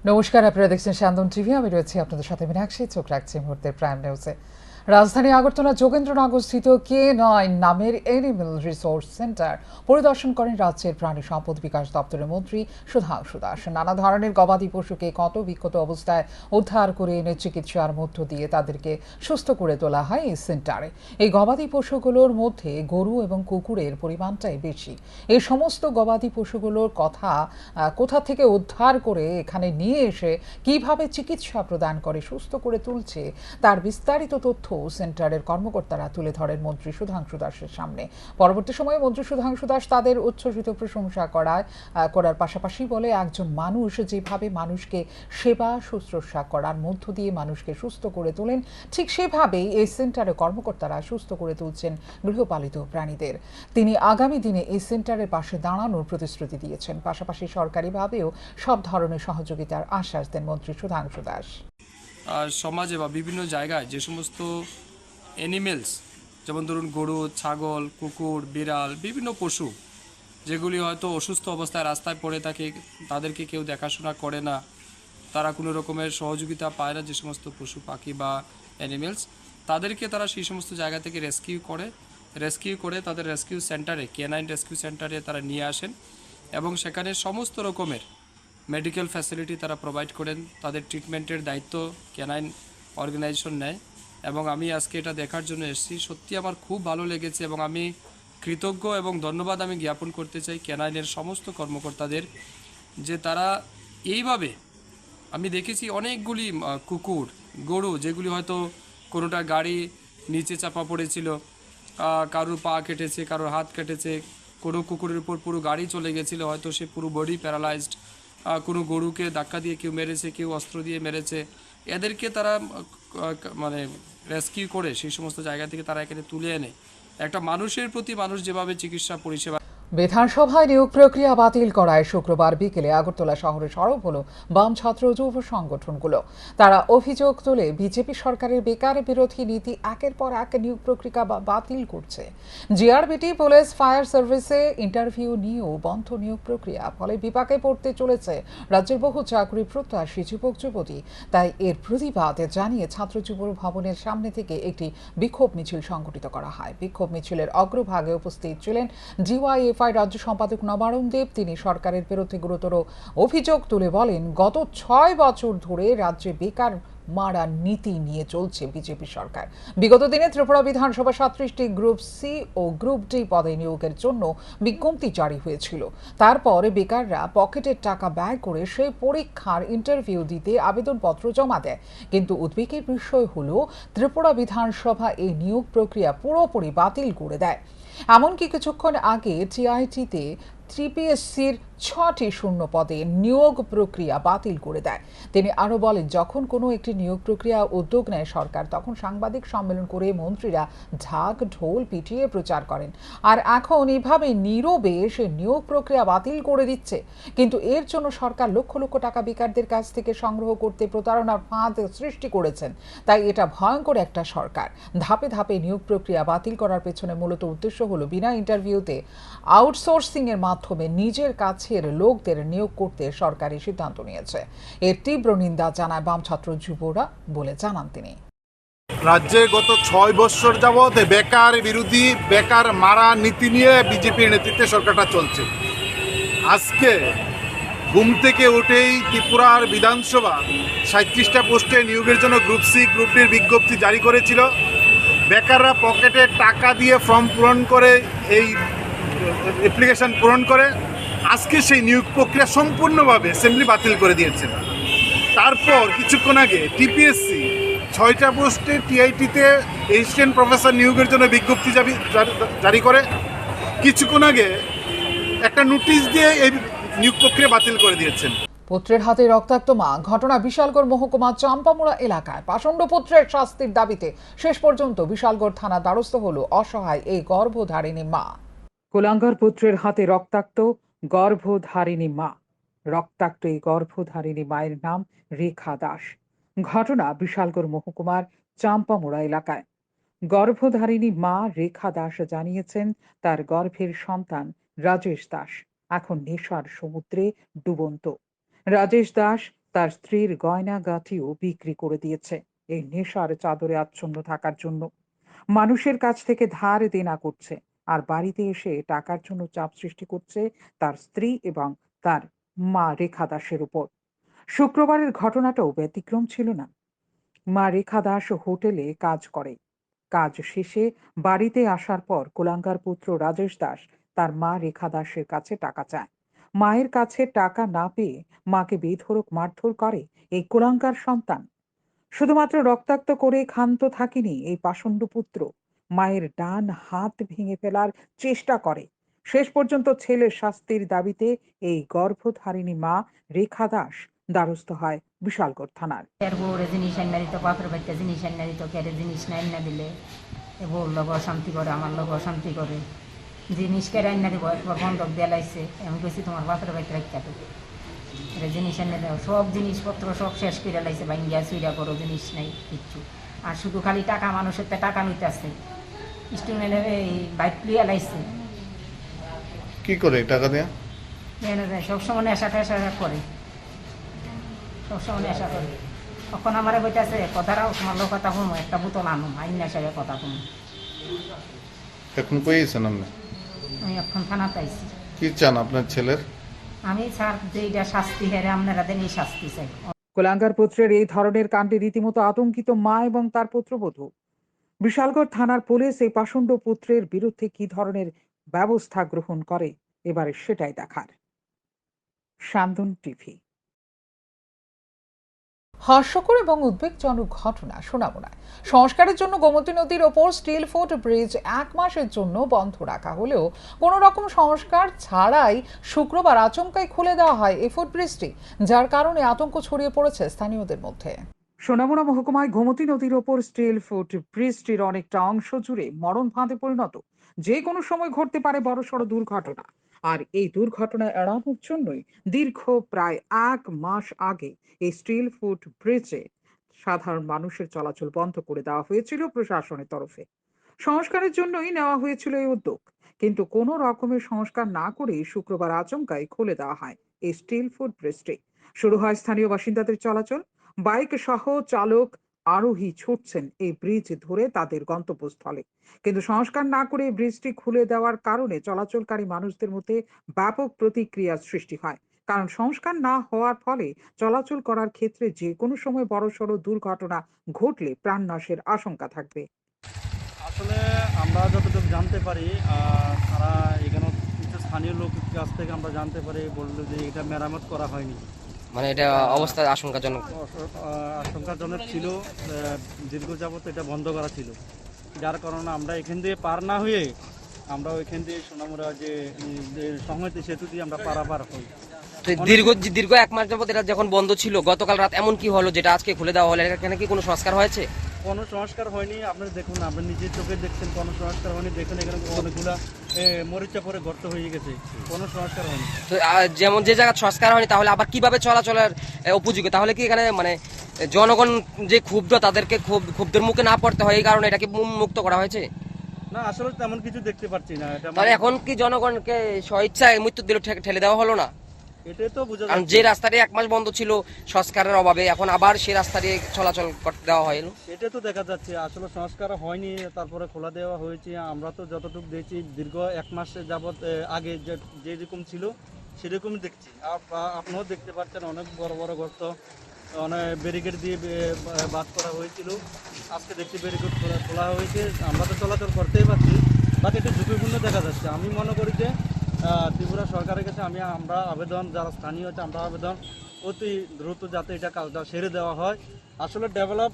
নমস্কার, আপনারা দেখছেন স্যান্দন টিভি। আমি রয়েছি আপনাদের সাথে মীনাক্ষী। চোখ রাখছি মুহূর্তের প্রাইম নিউজে। রাজধানী আগরতলা যোগেন্দ্রনগরস্থিত K9 নামের এনিম্যাল রিসোর্স সেন্টার পরিদর্শন করেন রাজ্যের প্রাণী সম্পদ বিকাশ দপ্তরের মন্ত্রী সুধাংশু দাস। নানা ধরনের গবাদি পশুকে ক্ষত বিক্ষত অবস্থায় উদ্ধার করে এনে চিকিৎসার মধ্য দিয়ে তাদেরকে সুস্থ করে তোলা হয় এই সেন্টারে। এই গবাদি পশুগুলোর মধ্যে গরু এবং কুকুরের পরিমাণটাই বেশি। এই সমস্ত গবাদি পশুগুলোর কোথা থেকে উদ্ধার করে এখানে নিয়ে এসে কিভাবে চিকিৎসা প্রদান করে সুস্থ করে তুলছে তার বিস্তারিত তথ্য সেন্টারের কর্মকর্তারা তুলে ধরেন মন্ত্রী সুধাংশু দাসের সামনে। পরবর্তী সময়ে মন্ত্রী সুধাংশু দাস তাদের উচ্ছ্বসিত প্রশংসা করার পাশাপাশি বলে, একজন মানুষ যেভাবে মানুষকে সেবা শুশ্রূষা করার মধ্য দিয়ে মানুষকে সুস্থ করে তোলেন, ঠিক সেভাবেই এই সেন্টারে কর্মকর্তারা সুস্থ করে তুলছেন গৃহপালিত প্রাণীদের। তিনি আগামী দিনে এই সেন্টারের পাশে দাঁড়ানোর প্রতিশ্রুতি দিয়েছেন। পাশাপাশি সরকারিভাবেও সব ধরনের সহযোগিতার আশ্বাস দেন মন্ত্রী সুধাংশু দাস। সমাজে বা বিভিন্ন জায়গায় যে সমস্ত অ্যানিমেলস, যেমন ধরুন গরু, ছাগল, কুকুর, বিড়াল, বিভিন্ন পশু যেগুলি হয়তো অসুস্থ অবস্থায় রাস্তায় পড়ে থাকে, তাদেরকে কেউ দেখাশোনা করে না, তারা কোনো রকমের সহযোগিতা পায় না, যে সমস্ত পশু পাখি বা অ্যানিমেলস, তাদেরকে তারা সেই সমস্ত জায়গা থেকে রেস্কিউ করে তাদের রেস্কিউ সেন্টারে, K9 রেস্কিউ সেন্টারে তারা নিয়ে আসেন এবং সেখানে সমস্ত রকমের মেডিকেল ফ্যাসিলিটি তারা প্রোভাইড করেন। তাদের ট্রিটমেন্টের দায়িত্ব K9 অর্গানাইজেশন নেয় এবং আমি আজকে এটা দেখার জন্য এসেছি। সত্যি আমার খুব ভালো লেগেছে এবং আমি কৃতজ্ঞ এবং ধন্যবাদ আমি জ্ঞাপন করতে চাই K9-এর সমস্ত কর্মকর্তাদের, যে তারা এইভাবে, আমি দেখেছি অনেকগুলি কুকুর, গরু যেগুলি হয়তো কোনোটা গাড়ি নিচে চাপা পড়েছিল, কারোর পা কেটেছে, কারোর হাত কেটেছে, কোনো কুকুরের উপর পুরো গাড়ি চলে গেছিলো, হয়তো সে পুরো বডি প্যারালাইজড, কোনো গরুকে ধাক্কা দিয়ে কেউ মেরেছে, কেউ অস্ত্র দিয়ে মেরেছে, এদেরকে তারা মানে রেস্কিউ করে সেই সমস্ত জায়গা থেকে তারা এখানে তুলে এনে একটা মানুষের প্রতি মানুষ যেভাবে চিকিৎসা পরিষেবা। বিধানসভায় নিয়োগ প্রক্রিয়া বাতিল করায় শুক্রবার বিকেলে আগরতলা শহরে সরব হলো বাম ছাত্র যুব সংগঠনগুলো। তারা অভিযোগ তুলে বিজেপি সরকারের বেকার বিরোধী নীতি একের পর এক নিয়োগ প্রক্রিয়া বাতিল করছে। জিআরবিটি, পুলিশ, ফায়ার সার্ভিসে ইন্টারভিউ নিয়েও বন্ধ নিয়োগ প্রক্রিয়া। ফলে বিপাকে পড়তে চলেছে রাজ্যের বহু চাকরি প্রত্যাশী যুবক যুবতী। তাই এর প্রতিবাদে জানিয়ে ছাত্র যুব ভবনের সামনে থেকে একটি বিক্ষোভ মিছিল সংগঠিত করা হয়। বিক্ষোভ মিছিলের অগ্রভাগে উপস্থিত ছিলেন ডিওয়াইএফ রাজ্য সম্পাদক নবারুণ দেব। তিনি সরকারের বিরুদ্ধে গুরুতর অভিযোগ তুলে বলেন, গত 6 বছর ধরে রাজ্যে বেকার মারা নীতি নিয়ে চলছে বিজেপি সরকার। বিগত দিনে ত্রিপুরা বিধানসভা 37টি গ্রুপ সি ও গ্রুপ ডি পদে নিয়োগের জন্য বিজ্ঞপ্তি জারি হয়েছিল। তারপর বেকাররা পকেটের টাকা ব্যয় করে সেই পরীক্ষার ইন্টারভিউ দিতে আবেদনপত্র জমা দেয়। কিন্তু উদ্বেগের বিষয় হলো, ত্রিপুরা বিধানসভা এই নিয়োগ প্রক্রিয়া পুরোপুরি বাতিল করে দেয়। এমনকি কিছুক্ষণ আগে টিআইটিতে ত্রিপিএসসির 6টি শূন্য পদে নিয়োগ প্রক্রিয়া বাতিল করে দেয়। তিনি আরও বলেন, যখন কোনো একটি নিয়োগ প্রক্রিয়া উদ্যোগ নেয় সরকার, তখন সাংবাদিক সম্মেলন করে মন্ত্রীরা ঢাক ঢোল পিটিয়ে প্রচার করেন। আর এখন এভাবে নীরবে সে নিয়োগ প্রক্রিয়া বাতিল করে দিচ্ছে। কিন্তু এর জন্য সরকার লক্ষ লক্ষ টাকা বেকারদের কাছ থেকে সংগ্রহ করতে প্রতারণার ফাঁদ সৃষ্টি করেছেন। তাই এটা ভয়ঙ্কর একটা সরকার। ধাপে ধাপে নিয়োগ প্রক্রিয়া বাতিল করার পেছনে মূলত উদ্দেশ্য হলো বিনা ইন্টারভিউতে আউটসোর্সিং এর মাধ্যমে নিজের কাছের লোকদের নিয়োগ করতে সরকারি সিদ্ধান্ত নিয়েছে। এর তীব্র নিন্দা জানায় বাম ছাত্র যুবরা বলে জানান তিনি। রাজ্যে গত 6 বছর যাবৎ বেকার বিরোধী, বেকার মারা নীতি নিয়ে বিজেপির নেতৃত্বে সরকারটা চলছে। আজকে ঘুম থেকে উঠেই ত্রিপুরার বিধানসভা 37টা পোস্টে নিয়োগের জন্য গ্রুপ সি গ্রুপ ডির বিজ্ঞপ্তি জারি করেছিল। বেকাররা পকেটে টাকা দিয়ে ফর্ম পূরণ করে, এই অ্যাপ্লিকেশন পূরণ করে আজকে সেই নিয়োগ প্রক্রিয়া সম্পূর্ণভাবে অ্যাসেম্বলি বাতিল করে দিয়েছে। তারপর কিছুক্ষণ আগে টিপিএসসি 6টা পোস্টে টিআইটিতে অ্যাসিস্ট্যান্ট প্রফেসর নিয়োগের জন্য বিজ্ঞপ্তি জারি করে কিছুক্ষণ আগে একটা নোটিশ দিয়ে এই নিয়োগ প্রক্রিয়া বাতিল করে দিয়েছেন। পুত্রের হাতে রক্তাক্ত মা। ঘটনা বিশালগড় মহকুমা চাম্পামুড়া এলাকায়। পাষণ্ড পুত্রের শাস্তির দাবিতে শেষ পর্যন্ত বিশালগড় থানা দ্বারস্থ হল অসহায় এই গর্ভধারিণী মা। কুলাঙ্গার পুত্রের হাতে রক্তাক্ত গর্ভধারিণী মা। রক্তাক্ত এই গর্ভধারিণী মায়ের নাম রেখা দাস। ঘটনা বিশালগড় মহকুমার চাম্পামুড়া এলাকায়। গর্ভধারিণী মা রেখা দাস জানিয়েছেন, তার গর্ভের সন্তান রাজেশ দাস এখন নেশার সমুদ্রে ডুবন্ত। রাজেশ দাস তার স্ত্রীর গয়না গাঁঠিও বিক্রি করে দিয়েছে এই নেশার চাদরে আচ্ছন্ন থাকার জন্য। মানুষের কাছ থেকে ধার দেনা করছে আর বাড়িতে এসে টাকার জন্য চাপ সৃষ্টি করছে তার স্ত্রী এবং তার মা রেখা দাসের উপর। শুক্রবারের ঘটনাটাও ব্যতিক্রম ছিল না। মা রেখা দাস হোটেলে কাজ করে। কাজ শেষে বাড়িতে আসার পর কুলাঙ্গার পুত্র রাজেশ দাস তার মা রেখা দাসের কাছে টাকা চায়। মায়ের কাছে টাকা না পেয়ে মাকে বেধড়ক মারধর করে এই কুলাঙ্গার সন্তান। শুধুমাত্র রক্তাক্ত করে ক্ষান্ত থাকেনি এই পাষণ্ড পুত্র, মায়ের ডান হাত ভেঙে ফেলার চেষ্টা করে। শেষ পর্যন্ত ছেলের শাস্তির দাবিতে এই গর্ভধারিণী মা রেখা দাস দ্বারস্থ হয় বিশালগড় থানার। এর বউরে জিনিস আইনা দিত, বাপের বাড়িতে জিনিস আইনা দিত, কেড়ে জিনিস না আইনা দিলে এ বউর লোক অশান্তি করে, আমার লোক অশান্তি করে। জিনিস কেড়ে আইনা দিব, একবার বন্ধক দিয়ে লাইছে, আমি কইছি তোমার বাপের বাড়িতে রাখতে হবে, এটা জিনিস আইনা দেওয়া। সব জিনিসপত্র সব শেষ করে লাইছে, ভাঙ্গিয়া চুইরা করো, জিনিস নাই কিচ্ছু। আর শুধু খালি টাকা, মানুষের তো টাকা লইতে আছে, স্টুডেন্ট এই বাইক লিয়া লাইছে। কি করে টাকা দেয়া? সবসময় নেশা টেশা করে, সবসময় নেশা করে। তখন আমার বইতেছে কথাটাও তোমার লোক কথা শুনো, একটা বোতল আনো, আইন নেশায় কথা শুনো। এখন পেয়েছেন আপনি? আমি এখন থানাতে আইছি। কি চান আপনার ছেলের? আমি স্যার যেইটা শাস্তি হেরে আপনারা দেন এই শাস্তি চাই। কুলাঙ্গার পুত্রের এই ধরনের কাণ্ডে রীতিমতো আতঙ্কিত মা এবং তার পুত্রবধূ। বিশালগড় থানার পুলিশ এই পাষণ্ড পুত্রের বিরুদ্ধে কি ধরনের ব্যবস্থা গ্রহণ করে এবারে সেটাই দেখার। শান্তন টিভি। হাস্যকর এবং উদ্বেগজনক ঘটনা সোনামুড়ায়। সংস্কারের জন্য গোমতী নদীর ওপর স্টিল ফুট ব্রিজ 1 মাসের জন্য বন্ধ রাখা হলেও কোনো রকম সংস্কার ছাড়াই শুক্রবার আচমকাই খুলে দেওয়া হয় এই ফুটব্রিজটি, যার কারণে আতঙ্ক ছড়িয়ে পড়েছে স্থানীয়দের মধ্যে। সোনামুড়া মহকুমায় গোমতী নদীর ওপর স্টিল ফুট ব্রিজটির অনেকটা অংশ জুড়ে মরণ ফাঁদে পরিণত। যে কোনো সময় ঘটতে পারে বড়সড় দুর্ঘটনা। আর এই দুর্ঘটনা এড়ানোর জন্যই দীর্ঘ প্রায় 1 মাস আগে এই স্টিল ফুট ব্রিজে সাধারণ মানুষের চলাচল বন্ধ করে দেওয়া হয়েছিল প্রশাসনের তরফে। সংস্কারের জন্যই নেওয়া হয়েছিল এই উদ্যোগ, কিন্তু কোনো রকমের সংস্কার না করে শুক্রবার আচমকাই খুলে দেওয়া হয় এই স্টিল ফুট ব্রিজটি। শুরু হয় স্থানীয় বাসিন্দাদের চলাচল। বাইক সহ চালক আরোহী ছুটছেন এই ব্রিজ ধরে তাদের গন্তব্যস্থলে। কিন্তু সংস্কার না করে ব্রিজটি খুলে দেওয়ার কারণে চলাচলকারী মানুষদের মধ্যে ব্যাপক প্রতিক্রিয়ার সৃষ্টি হয়। কারণ সংস্কার না হওয়ার ফলে চলাচল করার ক্ষেত্রে যে কোনো সময় বড়সড় দুর্ঘটনা ঘটলে প্রাণনাশের আশঙ্কা থাকবে। আসলে আমরা যতটুকু জানতে পারি, তারা এখানে কিছু স্থানীয় লোকের কাছ থেকে আমরা জানতে পারি, বললো যে এটা মেরামত করা হয়নি। মানে এটা অবস্থা আশঙ্কাজনক আশঙ্কাজনক ছিল, দীর্ঘ যাবত এটা বন্ধ করা ছিল, যার কারণে আমরা এখান দিয়ে পার না হয়ে আমরা ওইখান দিয়ে সোনামুড়া যে সংহতি সেতু দিয়ে আমরা পারাপার হই। তো দীর্ঘ 1 মাস যাবত এটা যখন বন্ধ ছিল, গতকাল রাত এমন কি হলো যেটা আজকে খুলে দেওয়া হলো? এখানে কি কোনো সংস্কার হয়েছে? কোনো সংস্কার হয়নি। আপনারা দেখুন, আপনি নিজের চোখে দেখছেন, কোনো সংস্কার হয়নি। দেখুন এখানে অনেকগুলা মরিচা পরে গর্ত হয়ে গেছে, কোনো সংস্কার হয়নি। তো যেমন যে জায়গায় সংস্কার হয়নি, তাহলে আবার কিভাবে চলাচলের উপযোগী? তাহলে কি এখানে মানে জনগণ যে ক্ষুব্ধ, তাদেরকে ক্ষুব্ধের মুখে না পড়তে হয়, এই কারণে এটাকে মুক্ত করা হয়েছে? না, আসলে তেমন কিছু দেখতে পাচ্ছি না। এটা তাহলে এখন কি জনগণকে স্বেচ্ছায় মৃত্যুর দিল ঠেলে দেওয়া হলো না? এটাই তো বোঝা কারণ যাচ্ছে। যে রাস্তাটি 1 মাস বন্ধ ছিল সংস্কারের অভাবে, এখন আবার সেই রাস্তা দিয়ে চলাচল করতে দেওয়া হয়। এটা তো দেখা যাচ্ছে আসলে সংস্কার হয়নি, তারপরে খোলা দেওয়া হয়েছে। আমরা তো যতটুকু দেখছি দীর্ঘ 1 মাস যাবত আগে যেরকম ছিল সেরকমই দেখছি। আপনিও দেখতে পাচ্ছেন অনেক বড় বড় গর্ত, অনেক ব্যারিকেড দিয়ে বাদ করা হয়েছিল। আজকে দেখছি ব্যারিকেড খোলা হয়েছে, আমরা তো চলাচল করতেই পারছি, বাট একটু ঝুঁকিপূর্ণ দেখা যাচ্ছে। আমি মনে করি যে ত্রিপুরা সরকারের কাছে আমরা আবেদন, যারা স্থানীয় আছে আমরা আবেদন, অতি দ্রুত যাতে এটা কাজটা সেরে দেওয়া হয়। আসলে ডেভেলপ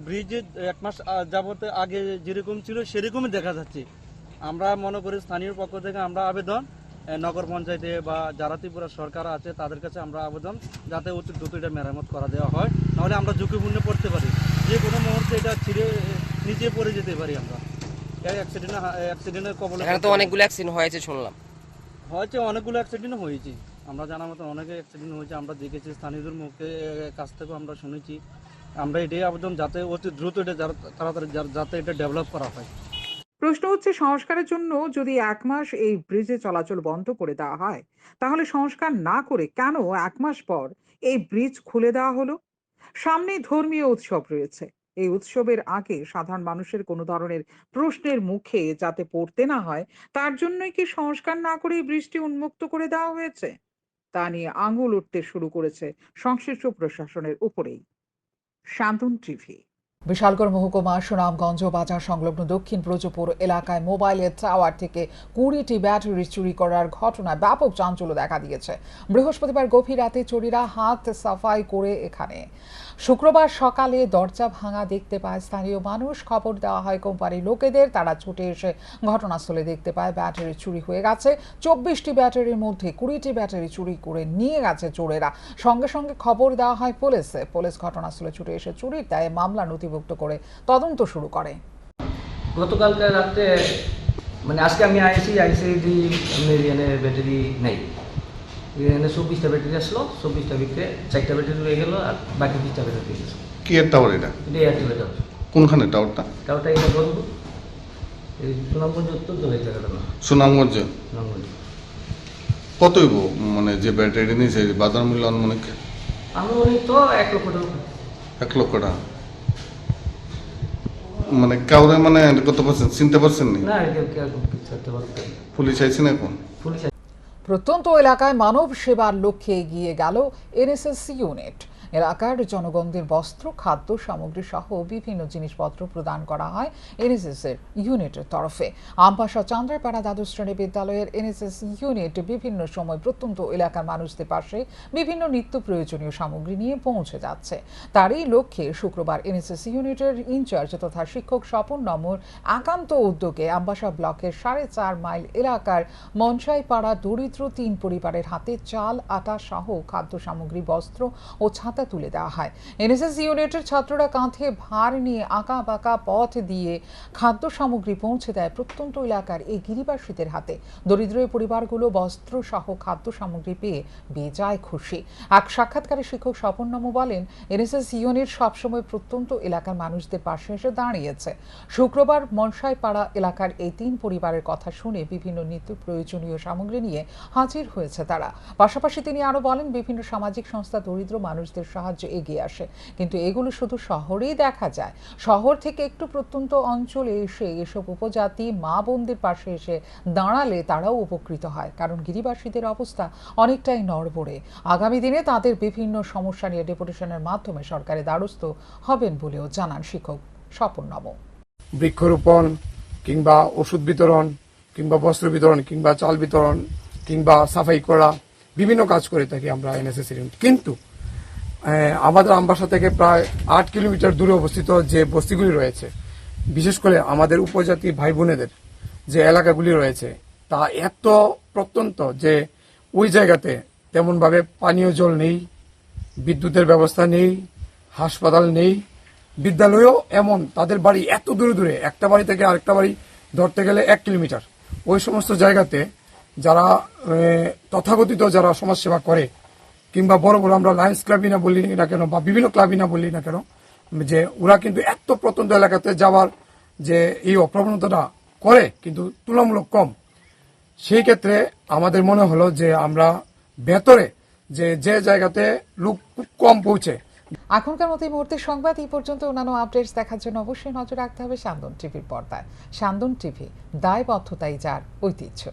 ব্রিজ 1 মাস যাবত আগে যেরকম ছিল সেরকমই দেখা যাচ্ছে। আমরা মনে করি স্থানীয় পক্ষ থেকে আমরা আবেদন নগর পঞ্চায়েতে বা যারা ত্রিপুরা সরকার আছে তাদের কাছে আমরা আবেদন, যাতে অতি দ্রুত এটা মেরামত করা দেওয়া হয়, নাহলে আমরা ঝুঁকিপূর্ণ পড়তে পারি, যে কোনো মুহূর্তে এটা ছিঁড়ে নিচে পড়ে যেতে পারি আমরা। অ্যাক্সিডেন্টের কবলে এখানে তো অনেকগুলো অ্যাক্সিডেন্ট হয়েছে শুনলাম। হয়েছে, অনেকগুলো অ্যাক্সিডেন্ট হয়েছে, আমরা জানার মতো অনেক অ্যাক্সিডেন্ট হয়েছে, আমরা দেখেছি, স্থানীয়দের মুখে কাছ থেকেও আমরা শুনেছি। আমরা এটাই আবেদন যাতে অতি দ্রুত এটা তাড়াতাড়ি যাতে এটা ডেভেলপ করা হয়। প্রশ্ন হচ্ছে, সংস্কারের জন্য যদি 1 মাস এই ব্রিজে চলাচল বন্ধ করে দেওয়া হয়, তাহলে সংস্কার না করে কেন 1 মাস পর এই ব্রিজ খুলে দেওয়া হলো? সামনেই ধর্মীয় উৎসব রয়েছে। এই উৎসবের আগে সাধারণ মানুষের কোনো ধরনের প্রশ্নের মুখে যাতে পড়তে না হয়, তার জন্যই কি সংস্কার না করে এই ব্রিজটি উন্মুক্ত করে দেওয়া হয়েছে? তা নিয়ে আঙুল উঠতে শুরু করেছে সংশ্লিষ্ট প্রশাসনের উপরেই। শান্তন টিভি। বিশালগড় মহকুমা সুনামগঞ্জ বাজার সংলগ্ন দক্ষিণ ব্রজপুর এলাকায় মোবাইলের টাওয়ার থেকে 20টি ব্যাটারি চুরি করার ঘটনায় ব্যাপক চাঞ্চল্য দেখা দিয়েছে। বৃহস্পতিবার গভীর রাতে চোরেরা হাত সাফাই করে এখানে। শুক্রবার সকালে দরজা ভাঙা দেখতে পায় স্থানীয় মানুষ। খবর দেওয়া হয় কোম্পানির লোকেদের। তারা ছুটে এসে ঘটনাস্থলে দেখতে পায় ব্যাটারি চুরি হয়ে গেছে। 24টি ব্যাটারির মধ্যে 20টি ব্যাটারি চুরি করে নিয়ে গেছে চোরেরা। সঙ্গে সঙ্গে খবর দেওয়া হয় পুলিশে। পুলিশ ঘটনাস্থলে ছুটে এসে চুরির দায়ে মামলা নথিভুক্ত করে তদন্ত শুরু করে। গতকালকে রাতে মানে আজকে আমি আইসি যে এখানে ব্যাটারি নাই, এখানে 24টা ব্যাটারি আসলো, 24টা ভিতরে 4টা ব্যাটারি রয়ে গেল আর বাকি 20টা ব্যাটারি রয়ে গেছে। কি এর টাওয়ার এটা? এটা এয়ারটেল টাওয়ার। কোনখানে টাওয়ারটা? টাওয়ারটা এটা বন্ধ, এই সুনামগঞ্জ উত্তর তো হয়ে জায়গাটা না, সুনামগঞ্জ। সুনামগঞ্জ। কত হইব মানে যে ব্যাটারি নিয়েছে বাজার মূল্য আনুমানিক? আনুমানিক তো 1 লক্ষ টাকা। 1 লক্ষ টাকা। মানে কাউরে মানে কত পারছেন চিনতে পারছেন নি? না করতে পারতেন। পুলিশ আইছে না এখন? পুলিশ প্রত্যন্ত এলাকায় মানব সেবার লক্ষ্যে এগিয়ে গেল এনএসএস ইউনিট। এলাকার জনগণদের বস্ত্র, খাদ্য সামগ্রী সহ বিভিন্ন জিনিসপত্র প্রদান করা হয় এনএসএস এর ইউনিটের তরফে। আমপাশা চান্দ্রাপাড়া দ্বাদশ শ্রেণী বিদ্যালয়ের এনএসএস ইউনিট বিভিন্ন সময় প্রত্যন্ত এলাকার মানুষদের পাশে বিভিন্ন নিত্য প্রয়োজনীয় সামগ্রী নিয়ে পৌঁছে যাচ্ছে। তারই লক্ষ্যে শুক্রবার এনএসএস ইউনিটের ইনচার্জ তথা শিক্ষক স্বপন নম্বর একান্ত উদ্যোগে আমবাসা ব্লকের 4.5 মাইল এলাকার মনসাইপাড়া দরিদ্র 3 পরিবারের হাতে চাল, আটা সহ খাদ্য সামগ্রী, বস্ত্র ও ছাতা তুলে দেওয়া হয়। এনএসএস ইউনিটের ছাত্ররা কাঁধে ভার নিয়ে আঁকা বাঁকা পথ দিয়ে খাদ্য সামগ্রী পৌঁছে দেয় প্রত্যন্ত এলাকার এই গিরিবাসীদের হাতে। দরিদ্র এই পরিবারগুলো বস্ত্র সহ খাদ্য সামগ্রী পেয়ে বেজায় খুশি। এক সাক্ষাৎকারে শিক্ষক স্বপন নম বলেন, এনএসএস ইউনিট সবসময় প্রত্যন্ত এলাকার মানুষদের পাশে এসে দাঁড়িয়েছে। শুক্রবার মনসাইপাড়া এলাকার এই 3 পরিবারের কথা শুনে বিভিন্ন নিত্য প্রয়োজনীয় সামগ্রী নিয়ে হাজির হয়েছে তারা। পাশাপাশি তিনি আরো বলেন, বিভিন্ন সামাজিক সংস্থা দরিদ্র মানুষদের সাহায্যে এগিয়ে আসে, কিন্তু এগুলো শুধু শহরেই দেখা যায়। শহর থেকে একটু প্রত্যন্ত অঞ্চলে এসে এসব উপজাতি মা বোনদের পাশে এসে দাঁড়ালে তারাও উপকৃত হয়, কারণ গিরিবাসীদের অবস্থা অনেকটাই নড়বড়ে। আগামী দিনে তাদের বিভিন্ন সমস্যা নিয়ে ডেপুটেশনের মাধ্যমে সরকারের দ্বারস্থ হবেন বলেও জানান শিক্ষক স্বপন নম। বৃক্ষরোপণ কিংবা ওষুধ বিতরণ কিংবা বস্ত্র বিতরণ কিংবা চাল বিতরণ কিংবা সাফাই করা বিভিন্ন কাজ করে থাকি আমরা এনএসএস ইউনিট। কিন্তু আমাদের আমবাসা থেকে প্রায় 8 কিলোমিটার দূরে অবস্থিত যে বস্তিগুলি রয়েছে, বিশেষ করে আমাদের উপজাতি ভাই বোনেদের যে এলাকাগুলি রয়েছে, তা এত প্রত্যন্ত যে ওই জায়গাতে তেমনভাবে পানীয় জল নেই, বিদ্যুতের ব্যবস্থা নেই, হাসপাতাল নেই, বিদ্যালয়ও এমন, তাদের বাড়ি এত দূরে দূরে, একটা বাড়ি থেকে আরেকটা বাড়ি ধরতে গেলে 1 কিলোমিটার। ওই সমস্ত জায়গাতে যারা তথাকথিত যারা সমাজসেবা করে কিংবা বড় বড় আমরা লায়ন্স ক্লাবই না বলি না কেন বা বিভিন্ন ক্লাবই না বলি না কেন, যে ওরা কিন্তু এত প্রত্যন্ত এলাকাতে যাওয়ার যে এই অপ্রবণতাটা করে কিন্তু তুলনামূলক কম। সেই ক্ষেত্রে আমাদের মনে হলো যে আমরা ভেতরে যে জায়গাতে লোক খুব কম পৌঁছে। এখনকার মতো এই মুহূর্তের সংবাদ এই পর্যন্ত। অন্যান্য আপডেটস দেখার জন্য অবশ্যই নজর রাখতে হবে শান্তন টিভির পর্দায়। শান্তন টিভি, দায়বদ্ধতাই যার ঐতিহ্য।